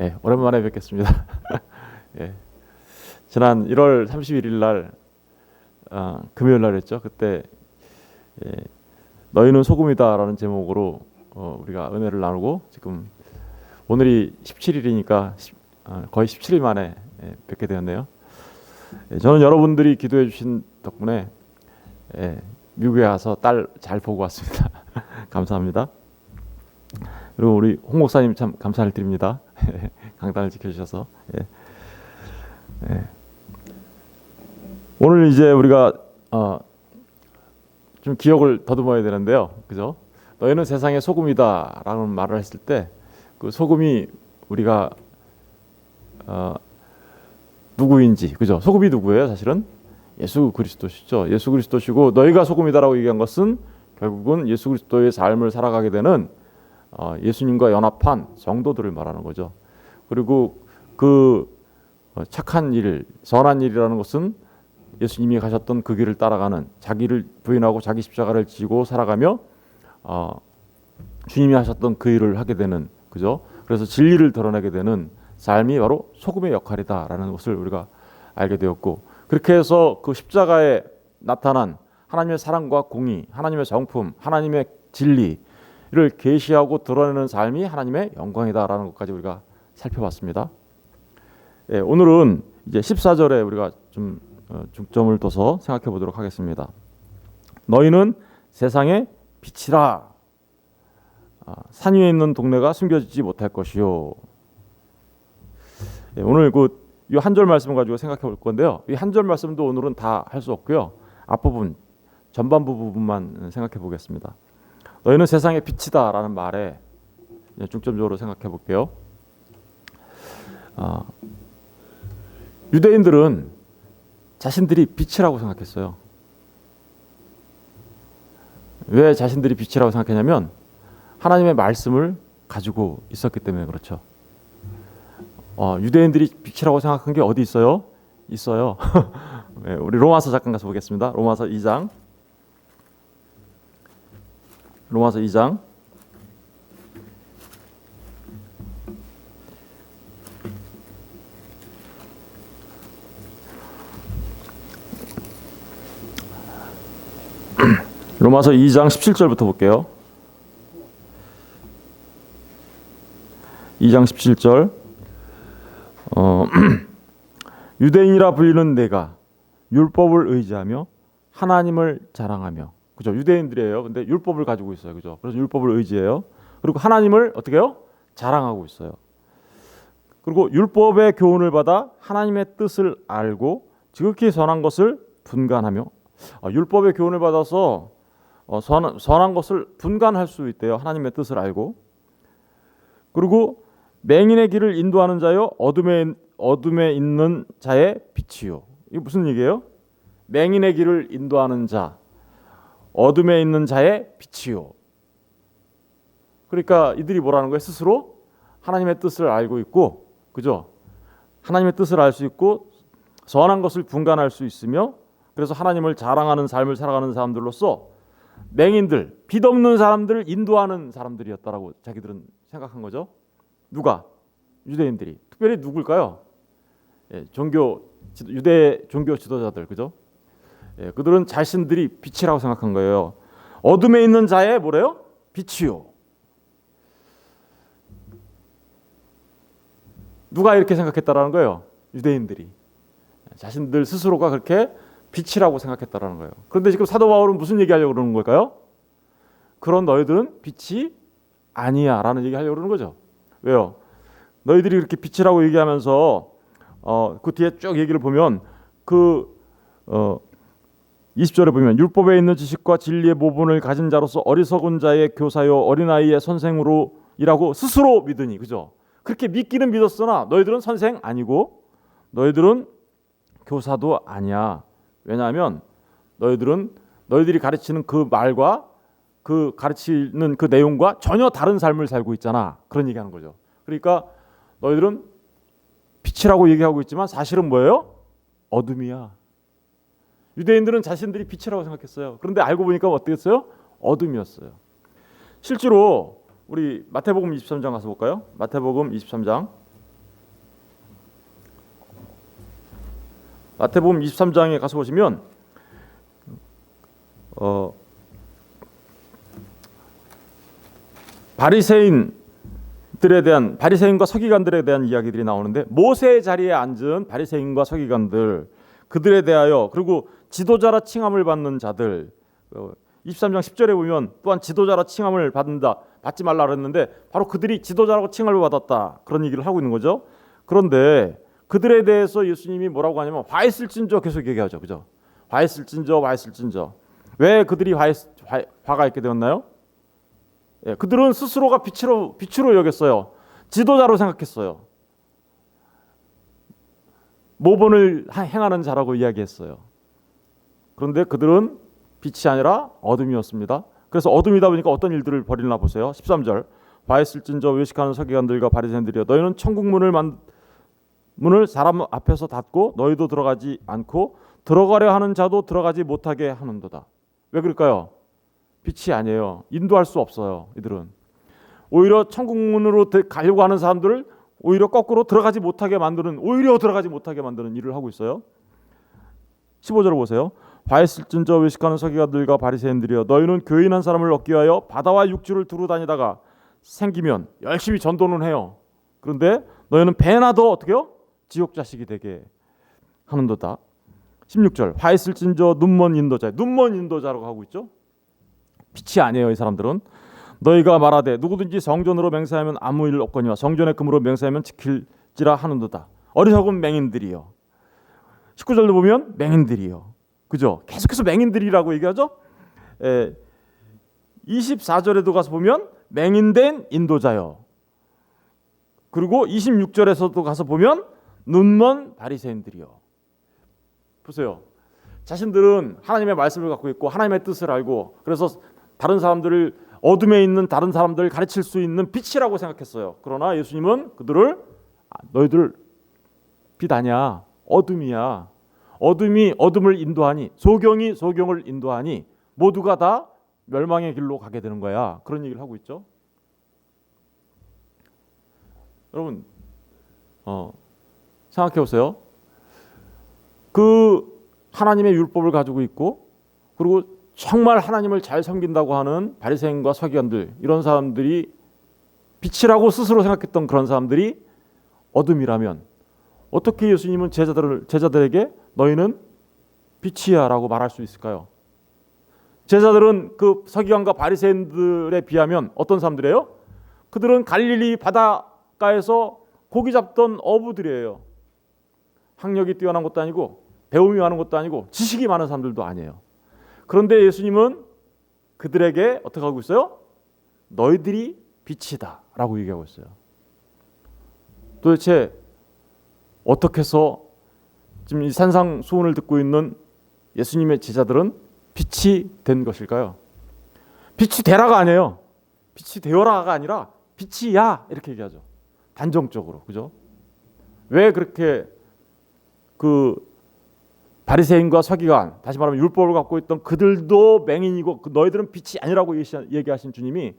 예, 오랜만에 뵙겠습니다. 예, 지난 1월 31일 날 금요일 날이었죠. 그때 예, 너희는 소금이다라는 제목으로 우리가 은혜를 나누고 지금 오늘이 17일이니까 거의 17일 만에 뵙게 되었네요. 예, 저는 여러분들이 기도해 주신 덕분에 미국에 가서 딸 잘 보고 왔습니다. 감사합니다. 그리고 우리 홍 목사님 참 감사를 드립니다. 강단을 지켜주셔서. 오늘 이제 우리가 좀 기억을 더듬어야 되는데요, 그죠? 너희는 세상의 소금이다라는 말을 했을 때 그 소금이 우리가 누구인지, 그죠? 소금이 누구예요, 사실은? 예수 그리스도시죠. 예수 그리스도시고 너희가 소금이다라고 얘기한 것은 결국은 예수 그리스도의 삶을 살아가게 되는 예수님과 연합한 성도들을 말하는 거죠. 그리고 그 착한 일, 선한 일이라는 것은 예수님이 가셨던 그 길을 따라가는, 자기를 부인하고 자기 십자가를 지고 살아가며 주님이 하셨던 그 일을 하게 되는, 그죠? 그래서 진리를 드러내게 되는 삶이 바로 소금의 역할이다라는 것을 우리가 알게 되었고, 그렇게 해서 그 십자가에 나타난 하나님의 사랑과 공의, 하나님의 성품, 하나님의 진리를 계시하고 드러내는 삶이 하나님의 영광이다라는 것까지 우리가 살펴봤습니다. 예, 오늘은 이제 14절에 우리가 좀 중점을 둬서 생각해 보도록 하겠습니다. 너희는 세상의 빛이라. 산 위에 있는 동네가 숨겨지지 못할 것이요. 예, 오늘 이 한 절 말씀을 가지고 생각해 볼 건데요. 이 한 절 말씀도 오늘은 다 할 수 없고요. 앞부분, 전반부 부분만 생각해 보겠습니다. 너희는 세상의 빛이다라는 말에 중점적으로 생각해 볼게요. 유대인들은 자신들이 빛이라고 생각했어요. 왜 자신들이 빛이라고 생각했냐면 하나님의 말씀을 가지고 있었기 때문에 그렇죠. 유대인들이 빛이라고 생각한 게 어디 있어요? 있어요. 네, 우리 로마서 잠깐 가서 보겠습니다. 로마서 2장. 로마서 2장. 로마서 2장 17절부터 볼게요. 2장 17절. 유대인이라 불리는 내가 율법을 의지하며 하나님을 자랑하며, 그죠? 유대인들이에요. 근데 율법을 가지고 있어요, 그죠? 그래서 율법을 의지해요. 그리고 하나님을 어떻게 해요? 자랑하고 있어요. 그리고 율법의 교훈을 받아 하나님의 뜻을 알고 지극히 선한 것을 분간하며, 율법의 교훈을 받아서 선한 것을 분간할 수 있대요. 하나님의 뜻을 알고. 그리고 맹인의 길을 인도하는 자요, 어둠에 있는 자의 빛이요. 이게 무슨 얘기예요? 맹인의 길을 인도하는 자, 어둠에 있는 자의 빛이요. 그러니까 이들이 뭐라는 거예요? 스스로 하나님의 뜻을 알고 있고, 그죠? 하나님의 뜻을 알 수 있고 선한 것을 분간할 수 있으며, 그래서 하나님을 자랑하는 삶을 살아가는 사람들로서 맹인들, 빛 없는 사람들을 인도하는 사람들이었다라고 자기들은 생각한 거죠. 누가? 유대인들이. 특별히 누굴까요? 예, 유대 종교 지도자들, 그죠? 예, 그들은 자신들이 빛이라고 생각한 거예요. 어둠에 있는 자의 뭐래요? 빛이요. 누가 이렇게 생각했다라는 거예요? 유대인들이. 자신들 스스로가 그렇게 빛이라고 생각했다라는 거예요. 그런데 지금 사도 바울은 무슨 얘기하려고 그러는 걸까요? 그런 너희들은 빛이 아니야라는 얘기하려고 그러는 거죠. 왜요? 너희들이 그렇게 빛이라고 얘기하면서 그 뒤에 쭉 얘기를 보면 20절에 보면 율법에 있는 지식과 진리의 모본을 가진 자로서 어리석은 자의 교사요 어린아이의 선생으로 일하고 스스로 믿으니, 그죠? 그렇게 믿기는 믿었으나 너희들은 선생 아니고 너희들은 교사도 아니야. 왜냐하면 너희들이 가르치는 그 말과 그 가르치는 그 내용과 전혀 다른 삶을 살고 있잖아. 그런 얘기하는 거죠. 그러니까 너희들은 빛이라고 얘기하고 있지만 사실은 뭐예요? 어둠이야. 유대인들은 자신들이 빛이라고 생각했어요. 그런데 알고 보니까 어땠어요? 어둠이었어요. 실제로 우리 마태복음 23장 가서 볼까요? 마태복음 23장. 마태복음 23장에 가서 보시면 바리새인과 서기관들에 대한 이야기들이 나오는데, 모세의 자리에 앉은 바리새인과 서기관들, 그들에 대하여, 그리고 지도자라 칭함을 받는 자들, 23장 10절에 보면 또한 지도자라 칭함을 받지 말라 그랬는데 바로 그들이 지도자라고 칭함을 받았다, 그런 얘기를 하고 있는 거죠. 그런데 그들에 대해서 예수님이 뭐라고 하냐면 화했을진저 계속 얘기하죠. 그죠? 화했을진저. 왜 그들이 화가 있게 되었나요? 예, 그들은 스스로가 빛으로 여겼어요. 지도자로 생각했어요. 모본을 행하는 자라고 이야기했어요. 그런데 그들은 빛이 아니라 어둠이었습니다. 그래서 어둠이다 보니까 어떤 일들을 벌이나 보세요. 13절. 화했을진저 외식하는 서기관들과 바리새인들이여, 너희는 천국 문을 사람 앞에서 닫고 너희도 들어가지 않고 들어가려 하는 자도 들어가지 못하게 하는도다. 왜 그럴까요? 빛이 아니에요. 인도할 수 없어요. 이들은 오히려 천국 문으로 가려고 하는 사람들을 오히려 거꾸로 들어가지 못하게 만드는 일을 하고 있어요. 15절을 보세요. 화했을진저 외식하는 서기관들과 바리새인들이여, 너희는 교인한 사람을 얻기 위하여 바다와 육지를 두루 다니다가 생기면 열심히 전도는 해요. 그런데 너희는 배나 더 어떻게요? 지옥 자식이 되게 하는도다. 16절. 화했을진저 눈먼 인도자라고 하고 있죠. 빛이 아니에요. 이 사람들은. 너희가 말하되 누구든지 성전으로 맹세하면 아무 일 없거니와 성전의 금으로 맹세하면 지킬지라 하는도다. 어리석은 맹인들이요. 19절도 보면 맹인들이요. 그죠? 계속해서 맹인들이라고 얘기하죠. 24절에도 가서 보면 맹인된 인도자요. 그리고 26절에서도 가서 보면 눈먼 바리새인들이요. 보세요. 자신들은 하나님의 말씀을 갖고 있고 하나님의 뜻을 알고, 그래서 다른 사람들을, 어둠에 있는 다른 사람들을 가르칠 수 있는 빛이라고 생각했어요. 그러나 예수님은 너희들 빛 아니야, 어둠이야. 어둠이 어둠을 인도하니, 소경이 소경을 인도하니 모두가 다 멸망의 길로 가게 되는 거야. 그런 얘기를 하고 있죠. 여러분 생각해 보세요. 그 하나님의 율법을 가지고 있고, 그리고 정말 하나님을 잘 섬긴다고 하는 바리새인과 서기관들, 이런 사람들이 빛이라고 스스로 생각했던 그런 사람들이 어둠이라면 어떻게 예수님은 제자들에게 너희는 빛이야 라고 말할 수 있을까요? 제자들은 그 서기관과 바리새인들에 비하면 어떤 사람들이에요? 그들은 갈릴리 바닷가에서 고기 잡던 어부들이에요. 학력이 뛰어난 것도 아니고 배움이 많은 것도 아니고 지식이 많은 사람들도 아니에요. 그런데 예수님은 그들에게 어떻게 하고 있어요? 너희들이 빛이다 라고 얘기하고 있어요. 도대체 어떻게 해서 지금 이 산상수훈을 듣고 있는 예수님의 제자들은 빛이 된 것일까요? 빛이 되라가 아니에요. 빛이 되어라가 아니라 빛이야 이렇게 얘기하죠. 단정적으로. 그죠? 왜 그렇게 그 바리새인과 서기관, 다시 말하면 율법을 갖고 있던 그들도 맹인이고 너희들은 빛이 아니라고 얘기하신 주님이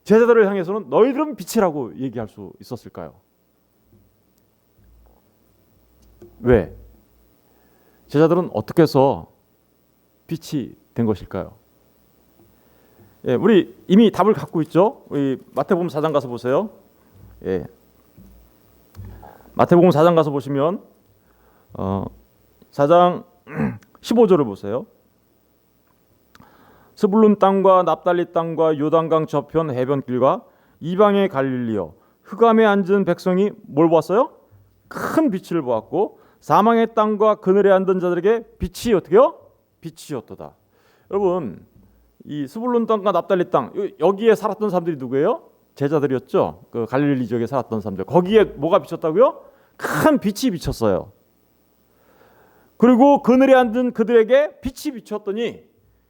제자들을 향해서는 너희들은 빛이라고 얘기할 수 있었을까요? 왜? 제자들은 어떻게 해서 빛이 된 것일까요? 예, 우리 이미 답을 갖고 있죠. 우리 마태복음 4장 가서 보세요. 예. 마태복음 4장 가서 보시면 4장 15절을 보세요. 스불룬 땅과 납달리 땅과 요단강 저편 해변길과 이방의 갈릴리여, 흑암에 앉은 백성이 뭘 보았어요? 큰 빛을 보았고 사망의 땅과 그늘에 앉은 자들에게 빛이 어떻게요? 빛이었도다. 여러분, 이 스불룬 땅과 납달리 땅, 여기에 살았던 사람들이 누구예요? 제자들이었죠. 그 갈릴리 지역에 살았던 사람들. 거기에 뭐가 비쳤다고요? 큰 빛이 비쳤어요. 그리고 그늘에 앉은 그들에게 빛이 비쳤더니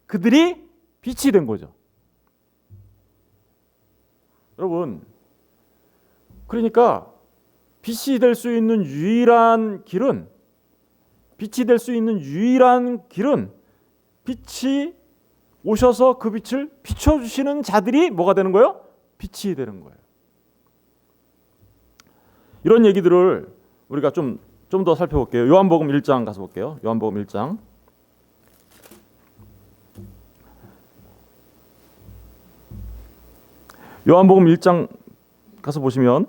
그들이 빛이 된 거죠. 여러분, 그러니까 빛이 될 수 있는 유일한 길은 빛이 오셔서 그 빛을 비춰주시는 자들이 뭐가 되는 거예요? 빛이 되는 거예요. 이런 얘기들을 우리가 좀 좀 더 살펴볼게요. 요한복음 1장 가서 볼게요. 요한복음 1장. 요한복음 1장 가서 보시면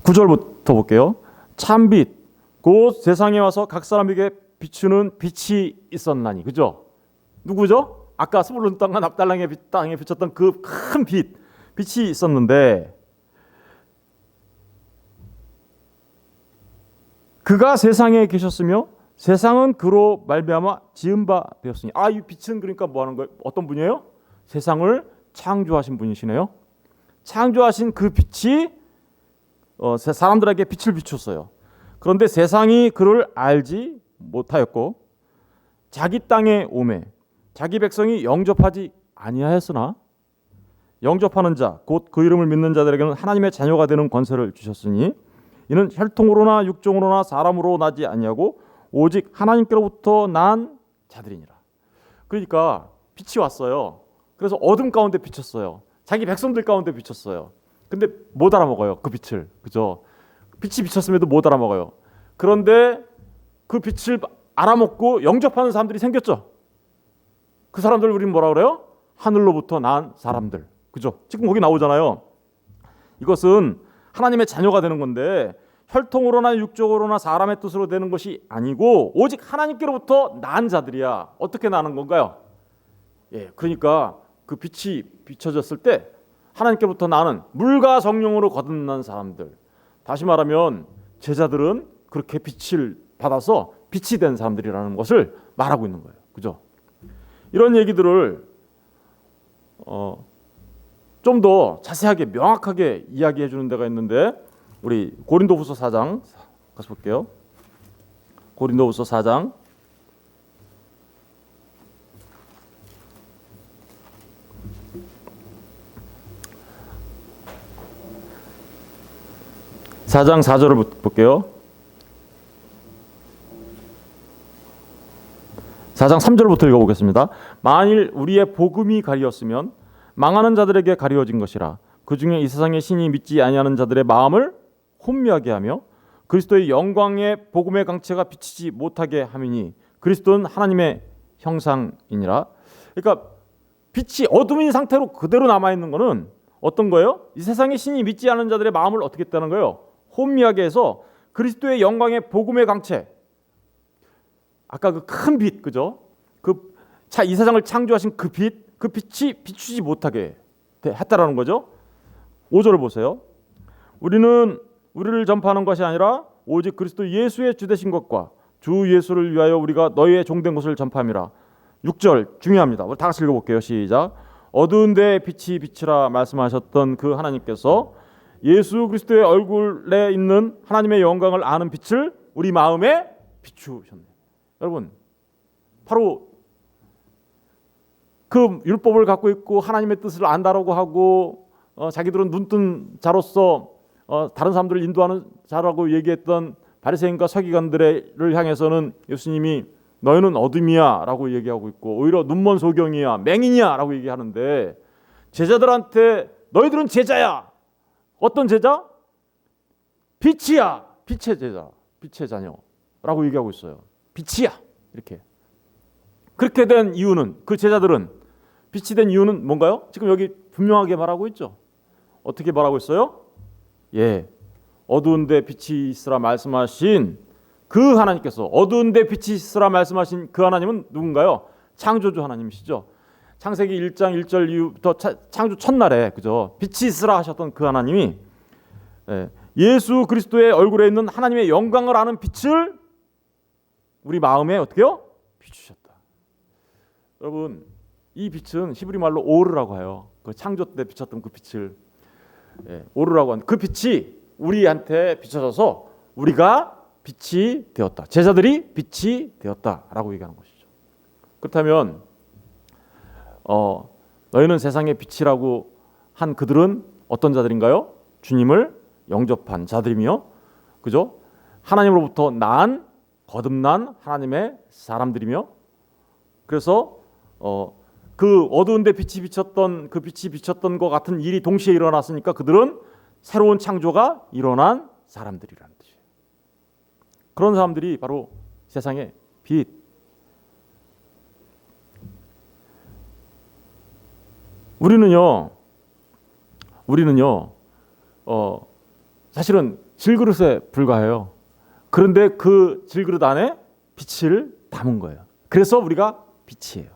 9절부터 볼게요. 참빛 곧 세상에 와서 각 사람에게 비추는 빛이 있었나니. 그죠? 누구죠? 아까 스불론 땅과 납달랑의 땅에 비쳤던 그 큰 빛이 있었는데 그가 세상에 계셨으며 세상은 그로 말미암아 지은 바 되었으니. 이 빛은 그러니까 뭐 하는 거예요? 어떤 분이에요? 세상을 창조하신 분이시네요. 창조하신 그 빛이 사람들에게 빛을 비췄어요. 그런데 세상이 그를 알지 못하였고 자기 땅에 오매 자기 백성이 영접하지 아니하였으나 영접하는 자 곧 그 이름을 믿는 자들에게는 하나님의 자녀가 되는 권세를 주셨으니 이는 혈통으로나 육종으로나 사람으로 나지 아니하고 오직 하나님께로부터 난 자들이니라. 그러니까 빛이 왔어요. 그래서 어둠 가운데 비쳤어요. 자기 백성들 가운데 비쳤어요. 근데 못 알아먹어요. 그 빛을. 그죠? 빛이 비쳤음에도 못 알아먹어요. 그런데 그 빛을 알아먹고 영접하는 사람들이 생겼죠. 그 사람들 우리는 뭐라 그래요? 하늘로부터 난 사람들. 그죠? 지금 거기 나오잖아요. 이것은 하나님의 자녀가 되는 건데 혈통으로나 육적으로나 사람의 뜻으로 되는 것이 아니고 오직 하나님께로부터 난 자들이야. 어떻게 나는 건가요? 그러니까 그 빛이 비춰졌을 때 하나님께로부터 나는 물과 성령으로 거듭난 사람들. 다시 말하면 제자들은 그렇게 빛을 받아서 빛이 된 사람들이라는 것을 말하고 있는 거예요. 그죠? 이런 얘기들을 좀 더 자세하게 명확하게 이야기해 주는 데가 있는데 우리 고린도후서 4장 가서 볼게요. 고린도후서 4장 4절을 볼게요. 4장 3절부터 읽어보겠습니다. 만일 우리의 복음이 가리었으면 망하는 자들에게 가리워진 것이라. 그 중에 이 세상의 신이 믿지 아니하는 자들의 마음을 혼미하게 하며 그리스도의 영광의 복음의 강체가 비치지 못하게 함이니 그리스도는 하나님의 형상이니라. 그러니까 빛이 어둠인 상태로 그대로 남아있는 것은 어떤 거예요? 이 세상의 신이 믿지 않는 자들의 마음을 어떻게 했다는 거예요? 혼미하게 해서 그리스도의 영광의 복음의 강체, 아까 그 큰 빛, 그죠? 이 세상을 창조하신 그 빛이 비추지 못하게 했다라는 거죠. 5절을 보세요. 우리는 우리를 전파하는 것이 아니라 오직 그리스도 예수의 주되신 것과 주 예수를 위하여 우리가 너희의 종된 것을 전파함이라. 6절 중요합니다. 우리 다 같이 읽어볼게요. 시작. 어두운 데에 빛이 비치라 말씀하셨던 그 하나님께서 예수 그리스도의 얼굴에 있는 하나님의 영광을 아는 빛을 우리 마음에 비추셨네. 여러분, 바로 그 율법을 갖고 있고 하나님의 뜻을 안다라고 하고 자기들은 눈뜬 자로서 다른 사람들을 인도하는 자라고 얘기했던 바리새인과 서기관들을 향해서는 예수님이 너희는 어둠이야 라고 얘기하고 있고 오히려 눈먼 소경이야 맹인이야 라고 얘기하는데 제자들한테 너희들은 제자야. 어떤 제자? 빛이야. 빛의 제자, 빛의 자녀라고 얘기하고 있어요. 빛이야. 이렇게. 그렇게 된 이유는, 그 제자들은 빛이 된 이유는 뭔가요? 지금 여기 분명하게 말하고 있죠. 어떻게 말하고 있어요? 어두운 데 빛이 있으라 말씀하신 그 하나님께서, 어두운 데 빛이 있으라 말씀하신 그 하나님은 누군가요? 창조주 하나님이시죠. 창세기 1장 1절 이후부터 창조 첫날에, 그죠? 빛이 있으라 하셨던 그 하나님이 예수 그리스도의 얼굴에 있는 하나님의 영광을 아는 빛을 우리 마음에 어떻게요? 비추셨다. 여러분, 이 빛은 히브리 말로 오르라고 해요. 그 창조 때 비쳤던 그 빛을 오르라고 하는 그 빛이 우리한테 비춰져서 우리가 빛이 되었다. 제자들이 빛이 되었다라고 얘기하는 것이죠. 그렇다면 너희는 세상의 빛이라고 한 그들은 어떤 자들인가요? 주님을 영접한 자들이며, 그죠? 하나님으로부터 거듭난 하나님의 사람들이며, 그래서 그 어두운데 빛이 비쳤던 그 빛이 비쳤던 것 같은 일이 동시에 일어났으니까 그들은 새로운 창조가 일어난 사람들이라는 뜻이에요. 그런 사람들이 바로 세상의 빛. 우리는요 사실은 질그릇에 불과해요. 그런데 그 질그릇 안에 빛을 담은 거예요. 그래서 우리가 빛이에요.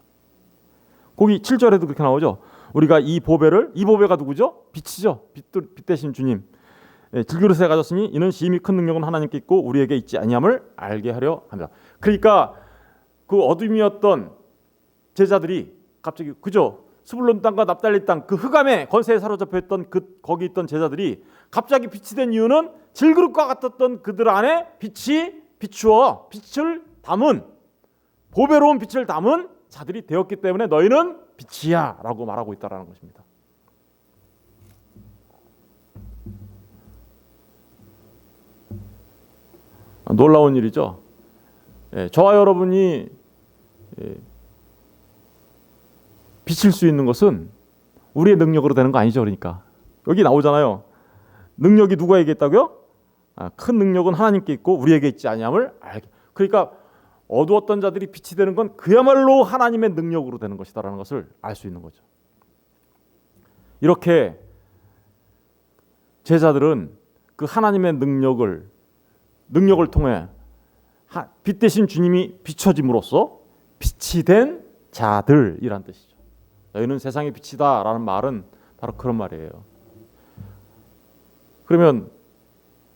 거기 7절에도 그렇게 나오죠. 우리가 이 보배가 누구죠? 빛이죠. 빛 대신 주님. 질그릇에 가졌으니 이는 심히 큰 능력은 하나님께 있고 우리에게 있지 아니함을 알게 하려 합니다. 그러니까 그 어둠이었던 제자들이 갑자기 그죠? 스불론 땅과 납달리 땅 그 흑암의 권세에 사로잡혀 있던 거기 있던 제자들이 갑자기 빛이 된 이유는 질그릇과 같았던 그들 안에 빛이 비추어 빛을 담은 보배로운 빛을 담은 자들이 되었기 때문에 너희는 빛이야 라고 말하고 있다는 것입니다. 놀라운 일이죠. 저와 여러분이 비칠 수 있는 것은 우리의 능력으로 되는 거 아니죠. 그러니까 여기 나오잖아요. 능력이 누구에게 있다고요? 큰 능력은 하나님께 있고 우리에게 있지 아니함을 알게. 그러니까 어두웠던 자들이 빛이 되는 건 그야말로 하나님의 능력으로 되는 것이다라는 것을 알 수 있는 거죠. 이렇게 제자들은 그 하나님의 능력을 통해 빛 대신 주님이 비춰짐으로써 빛이 된 자들이란 뜻이죠. 너희는 세상의 빛이다 라는 말은 바로 그런 말이에요. 그러면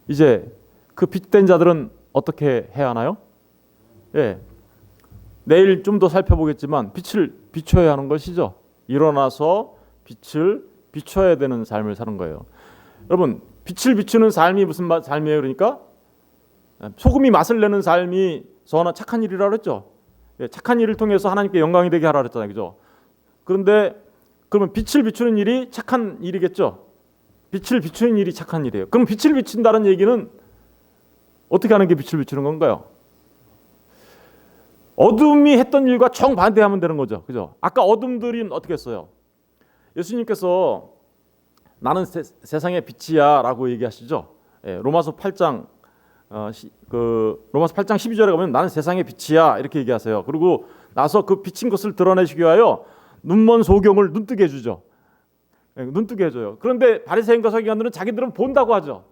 이제 그 빛된 자들은 어떻게 해야 하나요? 내일 좀 더 살펴보겠지만 빛을 비춰야 하는 것이죠. 일어나서 빛을 비춰야 되는 삶을 사는 거예요. 여러분, 빛을 비추는 삶이 무슨 삶이에요? 그러니까 소금이 맛을 내는 삶이 저는 착한 일이라고 했죠. 착한 일을 통해서 하나님께 영광이 되게 하라 그랬잖아요. 그죠? 그런데 그러면 빛을 비추는 일이 착한 일이겠죠. 빛을 비추는 일이 착한 일이에요. 그럼 빛을 비춘다는 얘기는 어떻게 하는 게 빛을 비추는 건가요? 어둠이 했던 일과 정반대하면 되는 거죠. 그죠? 아까 어둠들이 어떻게 했어요? 예수님께서 나는 세상의 빛이야 라고 얘기하시죠. 로마서 8장 12절에 가면 나는 세상의 빛이야 이렇게 얘기하세요. 그리고 나서 그 비친 것을 드러내시기 위하여 눈먼 소경을 눈뜨게 해주죠. 눈뜨게 해줘요. 그런데 바리새인과 서기관들은 자기들은 본다고 하죠.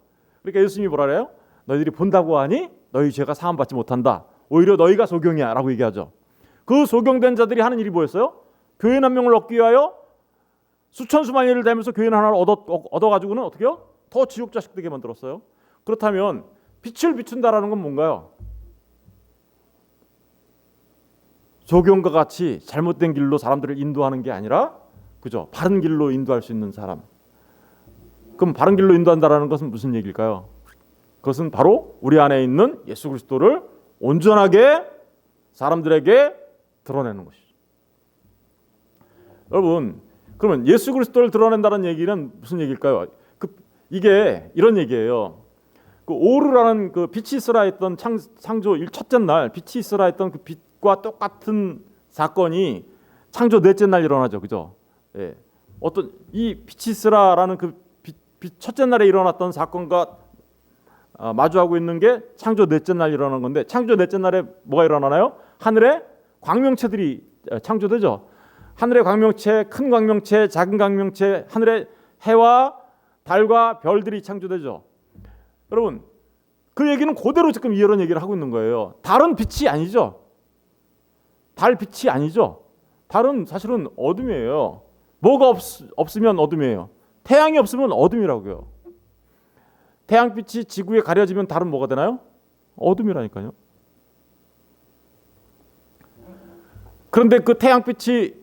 그러니까 예수님이 뭐라 그래요? 너희들이 본다고 하니 너희 죄가 사함받지 못한다. 오히려 너희가 소경이야 라고 얘기하죠. 그 소경된 자들이 하는 일이 뭐였어요? 교인 한 명을 얻기 위하여 수천 수만리를 달면서 교인 하나를 얻어가지고는 어떻게 해요? 더 지옥 자식 되게 만들었어요. 그렇다면 빛을 비춘다라는 건 뭔가요? 소경과 같이 잘못된 길로 사람들을 인도하는 게 아니라 그죠? 바른 길로 인도할 수 있는 사람. 그럼 바른 길로 인도한다라는 것은 무슨 얘기일까요? 그것은 바로 우리 안에 있는 예수 그리스도를 온전하게 사람들에게 드러내는 것이죠. 여러분, 그러면 예수 그리스도를 드러낸다는 얘기는 무슨 얘기일까요? 이게 이런 얘기예요. 그 오르라는 그 빛이 있으라 했던 창조 첫째 날 빛이 있으라 했던 그 빛과 똑같은 사건이 창조 넷째 날 일어나죠, 그죠? 어떤 이 빛이 있으라라는 그 빛 첫째 날에 일어났던 사건과 마주하고 있는 게 창조 넷째 날 일어난 건데 창조 넷째 날에 뭐가 일어나나요? 하늘에 광명체들이 창조되죠. 하늘의 광명체, 큰 광명체, 작은 광명체, 하늘의 해와 달과 별들이 창조되죠. 여러분, 그 얘기는 그대로 지금 이런 얘기를 하고 있는 거예요. 달은 빛이 아니죠. 달 빛이 아니죠. 달은 사실은 어둠이에요. 뭐가 없으면 어둠이에요. 태양이 없으면 어둠이라고요. 태양빛이 지구에 가려지면 달은 뭐가 되나요? 어둠이라니까요. 그런데 그 태양빛이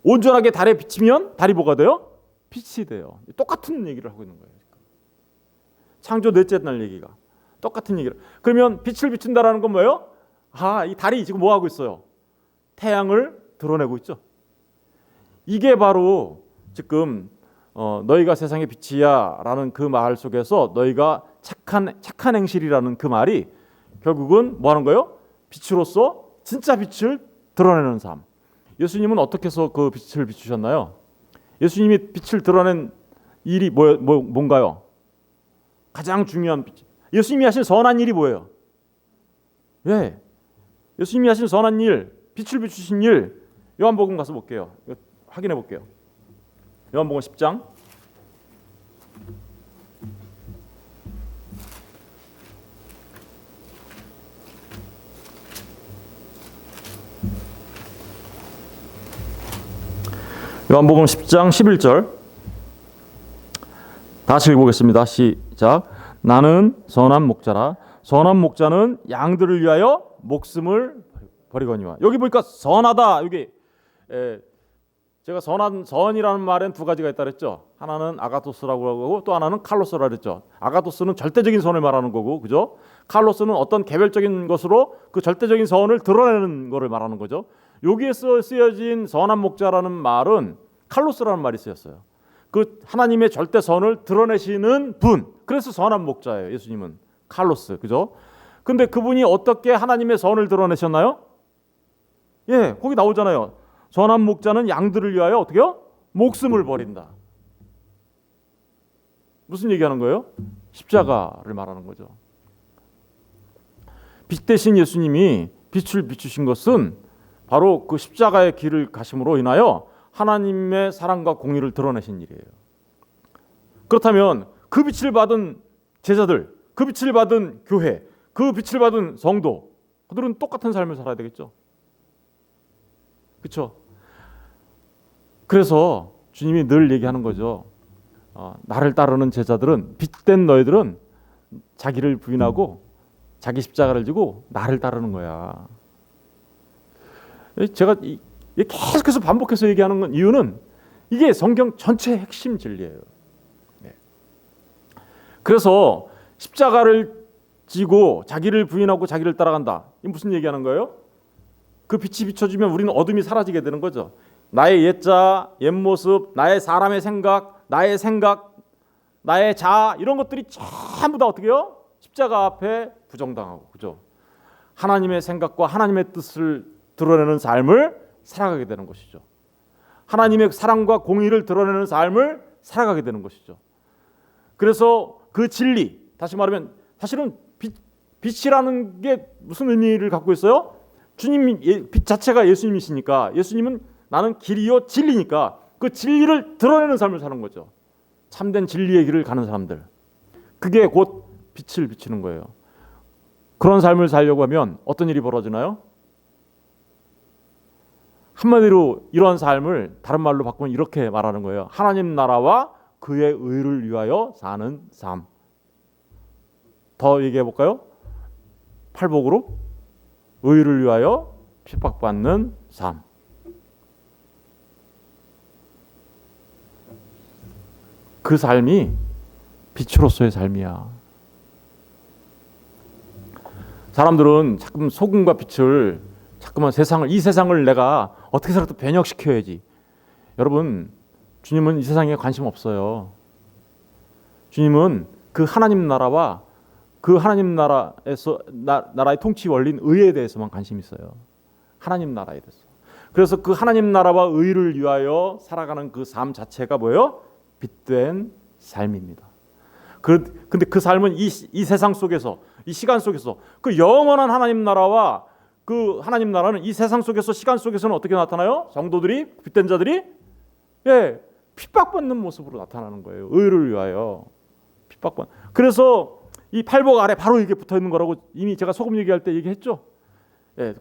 온전하게 달에 비치면 달이 뭐가 돼요? 빛이 돼요. 똑같은 얘기를 하고 있는 거예요. 창조 넷째 날 얘기가 똑같은 얘기를. 그러면 빛을 비춘다라는 건 뭐예요? 이 달이 지금 뭐 하고 있어요? 태양을 드러내고 있죠. 이게 바로 지금 너희가 세상의 빛이야라는 그 말 속에서 너희가 착한 행실이라는 그 말이 결국은 뭐 하는 거예요? 빛으로서 진짜 빛을 드러내는 삶. 예수님은 어떻게 해서 그 빛을 비추셨나요? 예수님이 빛을 드러낸 일이 뭔가요? 가장 중요한 빛. 예수님이 하신 선한 일이 뭐예요? 예, 예수님이 하신 선한 일, 빛을 비추신 일, 요한복음 가서 볼게요. 확인해 볼게요. 요한복음 10장. 요한복음 10장 11절. 다시 읽어보겠습니다. 시작. 나는 선한 목자라. 선한 목자는 양들을 위하여 목숨을 버리거니와. 여기 보니까 선하다. 여기 제가 선이라는 말엔 두 가지가 있다 그랬죠. 하나는 아가토스라고 하고 또 하나는 칼로스라고 그랬죠. 아가토스는 절대적인 선을 말하는 거고, 그죠? 칼로스는 어떤 개별적인 것으로 그 절대적인 선을 드러내는 것을 말하는 거죠. 여기에서 쓰여진 선한 목자라는 말은 칼로스라는 말이 쓰였어요. 그 하나님의 절대 선을 드러내시는 분. 그래서 선한 목자예요. 예수님은 칼로스, 그죠? 근데 그분이 어떻게 하나님의 선을 드러내셨나요? 예, 거기 나오잖아요. 선한 목자는 양들을 위하여 어떻게요? 목숨을 버린다. 무슨 얘기하는 거예요? 십자가를 말하는 거죠. 빛 대신 예수님이 빛을 비추신 것은 바로 그 십자가의 길을 가심으로 인하여 하나님의 사랑과 공의를 드러내신 일이에요. 그렇다면 그 빛을 받은 제자들, 그 빛을 받은 교회, 그 빛을 받은 성도, 그들은 똑같은 삶을 살아야 되겠죠. 그렇죠? 그래서 주님이 늘 얘기하는 거죠. 나를 따르는 제자들은, 빛된 너희들은 자기를 부인하고 자기 십자가를 지고 나를 따르는 거야. 제가 계속해서 반복해서 얘기하는 건 이유는 이게 성경 전체의 핵심 진리예요. 네. 그래서 십자가를 지고 자기를 부인하고 자기를 따라간다. 이게 무슨 얘기하는 거예요? 그 빛이 비춰지면 우리는 어둠이 사라지게 되는 거죠. 나의 옛자, 옛모습, 나의 사람의 생각, 나의 자아 이런 것들이 전부 다 어떻게 해요? 십자가 앞에 부정당하고, 그죠? 하나님의 생각과 하나님의 뜻을 드러내는 삶을 살아가게 되는 것이죠. 하나님의 사랑과 공의를 드러내는 삶을 살아가게 되는 것이죠. 그래서 그 진리, 다시 말하면 사실은 빛이라는 게 무슨 의미를 갖고 있어요? 주님 빛 자체가 예수님이시니까, 예수님은 나는 길이요 진리니까 그 진리를 드러내는 삶을 사는 거죠. 참된 진리의 길을 가는 사람들, 그게 곧 빛을 비추는 거예요. 그런 삶을 살려고 하면 어떤 일이 벌어지나요? 한마디로 이러한 삶을 다른 말로 바꾸면 이렇게 말하는 거예요. 하나님 나라와 그의 의를 위하여 사는 삶. 더 얘기해 볼까요? 팔복으로 의를 위하여 핍박받는 삶. 그 삶이 빛으로서의 삶이야. 사람들은 자꾸만 소금과 빛을 자꾸만 이 세상을 내가 어떻게 해서라도 변혁시켜야지. 여러분, 주님은 이 세상에 관심 없어요. 주님은 그 하나님 나라와 그 하나님 나라에서 나라의 통치 원리인 의에 대해서만 관심이 있어요. 하나님 나라에 대해서. 그래서 그 하나님 나라와 의를 위하여 살아가는 그 삶 자체가 뭐예요? 빛된 삶입니다. 근데 그 삶은 이 세상 속에서, 이 시간 속에서 그 영원한 하나님 나라와 그 하나님 나라는 이 세상 속에서, 시간 속에서는 어떻게 나타나요? 성도들이, 빛된 자들이 핍박받는 모습으로 나타나는 거예요. 의를 위하여 핍박받는. 그래서 이 팔복 아래 바로 이게 붙어 있는 거라고 이미 제가 소금 얘기할 때 얘기했죠.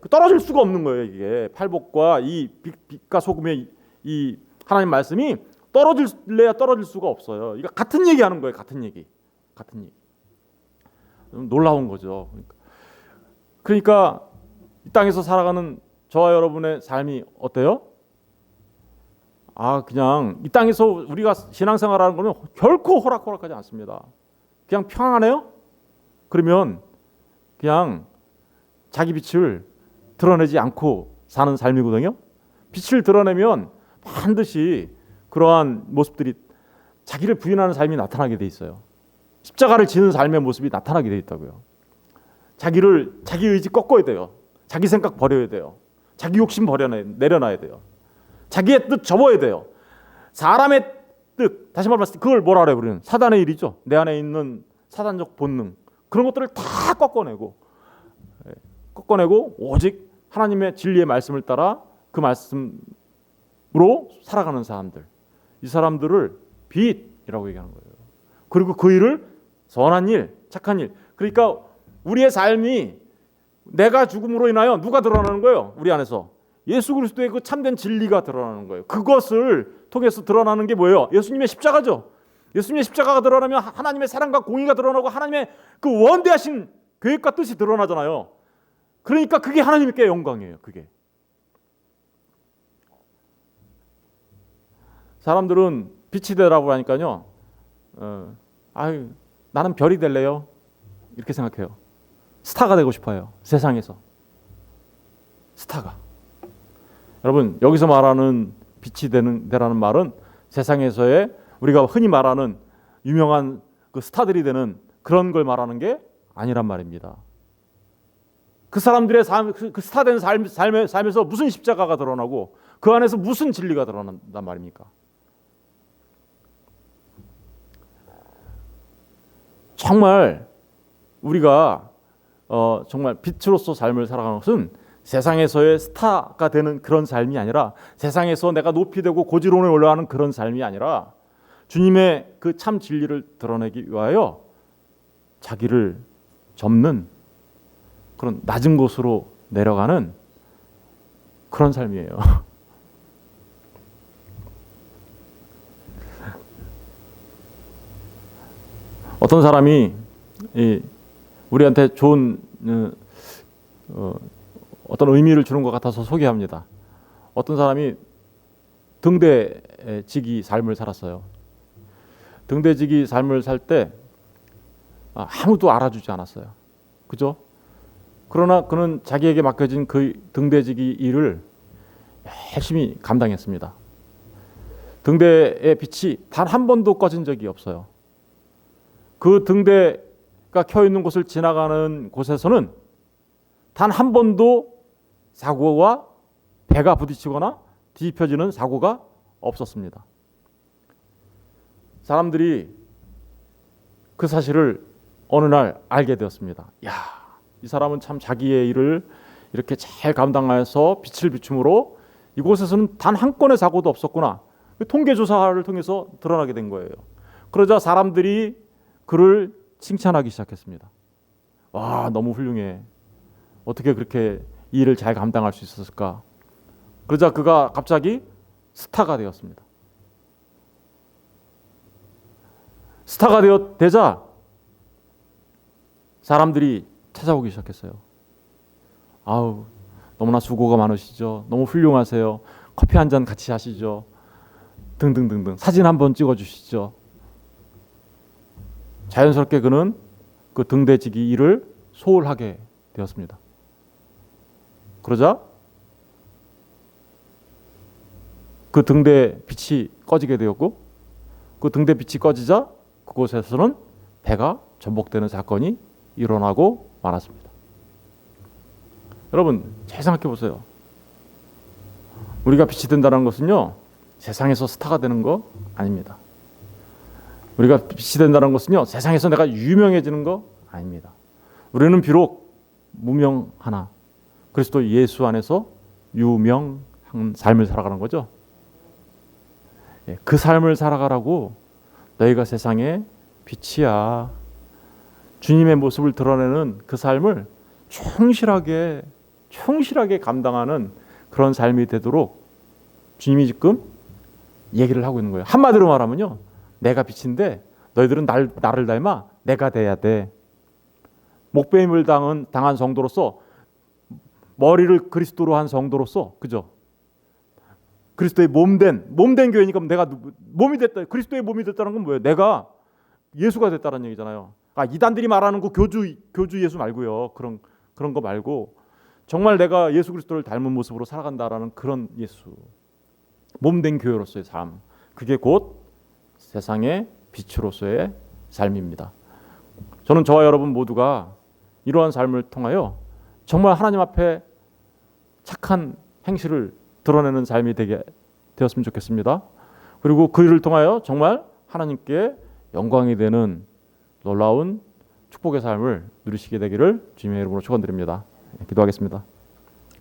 떨어질 수가 없는 거예요. 이게 팔복과 이 빛과 소금의 이 하나님 말씀이 떨어질래야 떨어질 수가 없어요. 이거 같은 얘기하는 거예요. 같은 얘기. 놀라운 거죠. 그러니까 이 땅에서 살아가는 저와 여러분의 삶이 어때요? 그냥 이 땅에서 우리가 신앙생활하는 거는 결코 호락호락하지 않습니다. 그냥 평안해요? 그러면 그냥 자기 빛을 드러내지 않고 사는 삶이거든요. 빛을 드러내면 반드시 그러한 모습들이, 자기를 부인하는 삶이 나타나게 돼 있어요. 십자가를 지는 삶의 모습이 나타나게 돼 있다고요. 자기 의지 꺾어야 돼요. 자기 생각 버려야 돼요. 자기 욕심 내려놔야 돼요. 자기의 뜻 접어야 돼요. 사람의 뜻, 다시 말해서 그걸 뭐라 그래요? 우리는 사단의 일이죠. 내 안에 있는 사단적 본능, 그런 것들을 다 꺾어내고 오직 하나님의 진리의 말씀을 따라 그 말씀으로 살아가는 사람들, 이 사람들을 빛이라고 얘기하는 거예요. 그리고 그 일을 선한 일, 착한 일. 그러니까 우리의 삶이 내가 죽음으로 인하여 누가 드러나는 거예요? 우리 안에서 예수 그리스도의 그 참된 진리가 드러나는 거예요. 그것을 통해서 드러나는 게 뭐예요? 예수님의 십자가죠. 예수님의 십자가가 드러나면 하나님의 사랑과 공의가 드러나고 하나님의 그 원대하신 계획과 뜻이 드러나잖아요. 그러니까 그게 하나님께 영광이에요. 그게. 사람들은 빛이 되라고 하니까요. 나는 별이 될래요. 이렇게 생각해요. 스타가 되고 싶어요. 세상에서. 스타가. 여러분, 여기서 말하는 빛이 되라는 말은 세상에서의 우리가 흔히 말하는 유명한 그 스타들이 되는 그런 걸 말하는 게 아니란 말입니다. 그 사람들의 삶, 그 스타된 삶에서 무슨 십자가가 드러나고 그 안에서 무슨 진리가 드러난단 말입니까? 정말 우리가 정말 빛으로서 삶을 살아가는 것은 세상에서의 스타가 되는 그런 삶이 아니라, 세상에서 내가 높이 되고 고지론에 올라가는 그런 삶이 아니라, 주님의 그 참 진리를 드러내기 위하여 자기를 접는 그런 낮은 곳으로 내려가는 그런 삶이에요. 어떤 사람이 우리한테 좋은 어떤 의미를 주는 것 같아서 소개합니다. 어떤 사람이 등대지기 삶을 살았어요. 등대지기 삶을 살 때 아무도 알아주지 않았어요. 그죠? 그러나 그는 자기에게 맡겨진 그 등대지기 일을 열심히 감당했습니다. 등대의 빛이 단 한 번도 꺼진 적이 없어요. 그 등대가 켜 있는 곳을 지나가는 곳에서는 단 한 번도 사고와 배가 부딪히거나 뒤집혀지는 사고가 없었습니다. 사람들이 그 사실을 어느 날 알게 되었습니다. 야, 이 사람은 참 자기의 일을 이렇게 잘 감당해서 빛을 비춤으로 이곳에서는 단 한 건의 사고도 없었구나. 통계 조사를 통해서 드러나게 된 거예요. 그러자 사람들이 그를 칭찬하기 시작했습니다. 와, 너무 훌륭해. 어떻게 그렇게 이 일을 잘 감당할 수 있었을까? 그러자 그가 갑자기 스타가 되었습니다. 스타가 되자 사람들이 찾아오기 시작했어요. 아우, 너무나 수고가 많으시죠. 너무 훌륭하세요. 커피 한 잔 같이 하시죠. 등등등등. 사진 한번 찍어주시죠. 자연스럽게 그는 그 등대지기 일을 소홀하게 되었습니다. 그러자 그 등대 빛이 꺼지게 되었고, 그 등대 빛이 꺼지자 그곳에서는 배가 전복되는 사건이 일어나고 말았습니다. 여러분, 잘 생각해 보세요. 우리가 빛이 된다는 것은요, 세상에서 스타가 되는 거 아닙니다. 우리가 빛이 된다는 것은요, 세상에서 내가 유명해지는 거 아닙니다. 우리는 비록 무명하나 그리스도 예수 안에서 유명한 삶을 살아가는 거죠. 그 삶을 살아가라고 너희가 세상의 빛이야. 주님의 모습을 드러내는 그 삶을 충실하게 감당하는 그런 삶이 되도록 주님이 지금 얘기를 하고 있는 거예요. 한마디로 말하면요, 내가 빛인데 너희들은 나를 닮아 내가 돼야 돼. 목배임을 당한 성도로서, 머리를 그리스도로 한 성도로서, 그죠? 그리스도의 몸된 교회니까 내가 몸이 됐다. 그리스도의 몸이 됐다는 건 뭐예요? 내가 예수가 됐다는 얘기잖아요. 이단들이 말하는 그 교주 예수 말고요. 그런 거 말고 정말 내가 예수 그리스도를 닮은 모습으로 살아간다라는 그런 예수. 몸된 교회로서의 삶. 그게 곧 세상의 빛으로서의 삶입니다. 저는 저와 여러분 모두가 이러한 삶을 통하여 정말 하나님 앞에 착한 행실을 드러내는 삶이 되게 되었으면 좋겠습니다. 그리고 그 일을 통하여 정말 하나님께 영광이 되는 놀라운 축복의 삶을 누리시게 되기를 주님의 이름으로 축원드립니다. 기도하겠습니다.